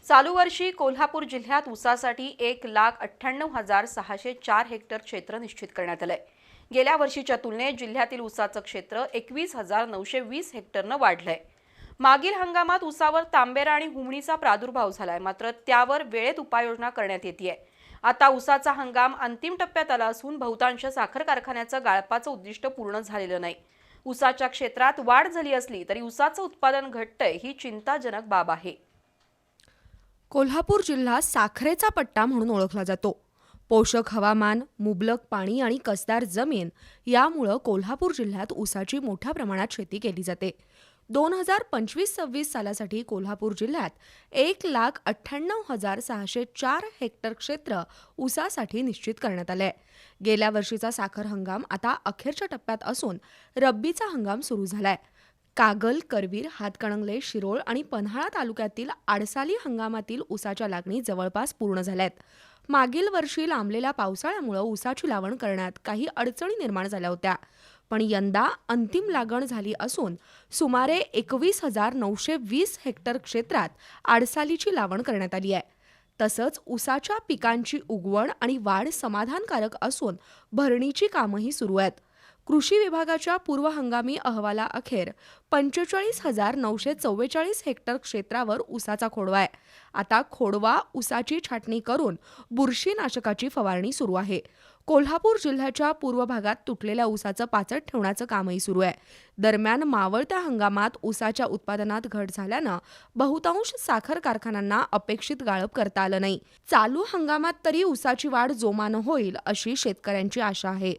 चालू वर्षी कोल्हापूर जिल्ह्यात ऊसासाठी 1,98,604 हेक्टर क्षेत्र निश्चित करण्यात आलंय। गेल्या वर्षीच्या तुलनेत जिल्ह्यातील ऊसाचं क्षेत्र 21,920 हेक्टरनं वाढलंय। मागील हंगामात ऊसावर तांबेरा आणि हुमणीचा प्रादुर्भाव झालाय, मात्र त्यावर वेळेत उपाययोजना करण्यात येतेय। आता ऊसाचा हंगाम अंतिम टप्प्यात आला असून बहुतांश साखर कारखान्याचं गाळपाचं उद्दिष्ट पूर्ण झालेलं नाही। ऊसाच्या क्षेत्रात वाढ झाली असली तरी ऊसाचं उत्पादन घटतंय ही चिंताजनक बाब आहे। कोल्हापूर जिल्हा साखरेचा पट्टा म्हणून ओळखला जातो। पोषक हवामान, मुबलक पाणी आणि कसदार जमीन यामुळे कोल्हापूर जिल्ह्यात ऊसाची मोठ्या प्रमाणात शेती केली जाते। 2025-26 सालासाठी कोल्हापूर जिल्ह्यात 1,98,604 हेक्टर क्षेत्र ऊसासाठी निश्चित करण्यात आले आहे। गेल्या वर्षीचा साखर हंगाम आता अखेरच्या टप्प्यात असून रब्बीचा हंगाम सुरू झालाय। कागल, करवीर, हातकणंगले, शिरोळ आणि पन्हाळा तालुक्यातील आडसाली हंगामातील ऊसाच्या लागणी जवळपास पूर्ण झाल्यात। मागील वर्षी लांबलेल्या पावसाळ्यामुळे ऊसाची लागवड करण्यात काही अडचणी निर्माण झाल्या होत्या, पण यंदा अंतिम लागण झाली असून सुमारे 21,920 हेक्टर क्षेत्रात आडसालीची लागवड करण्यात आली आहे। तसंच ऊसाच्या पिकांची उगवण आणि वाढ समाधानकारक असून भरणीची कामंही सुरू आहेत। कृषी विभागाच्या पूर्व हंगामी अहवालाअखेर 45,944 हेक्टर क्षेत्रावर ऊसाचा खोडवा आहे। आता खोडवा ऊसाची छाटणी करून बुरशीनाशकाची फवारणी सुरू आहे। कोल्हापूर जिल्ह्याच्या पूर्व भागात तुटलेल्या ऊसाचं पाचट ठेवण्याचं कामही सुरू आहे। दरम्यान मावळत्या हंगामात ऊसाच्या उत्पादनात घट झाल्यानं बहुतांश साखर कारखान्यांना अपेक्षित गाळप करता आलं नाही। चालू हंगामात तरी ऊसाची वाढ जोमानं होईल अशी शेतकऱ्यांची आशा आहे।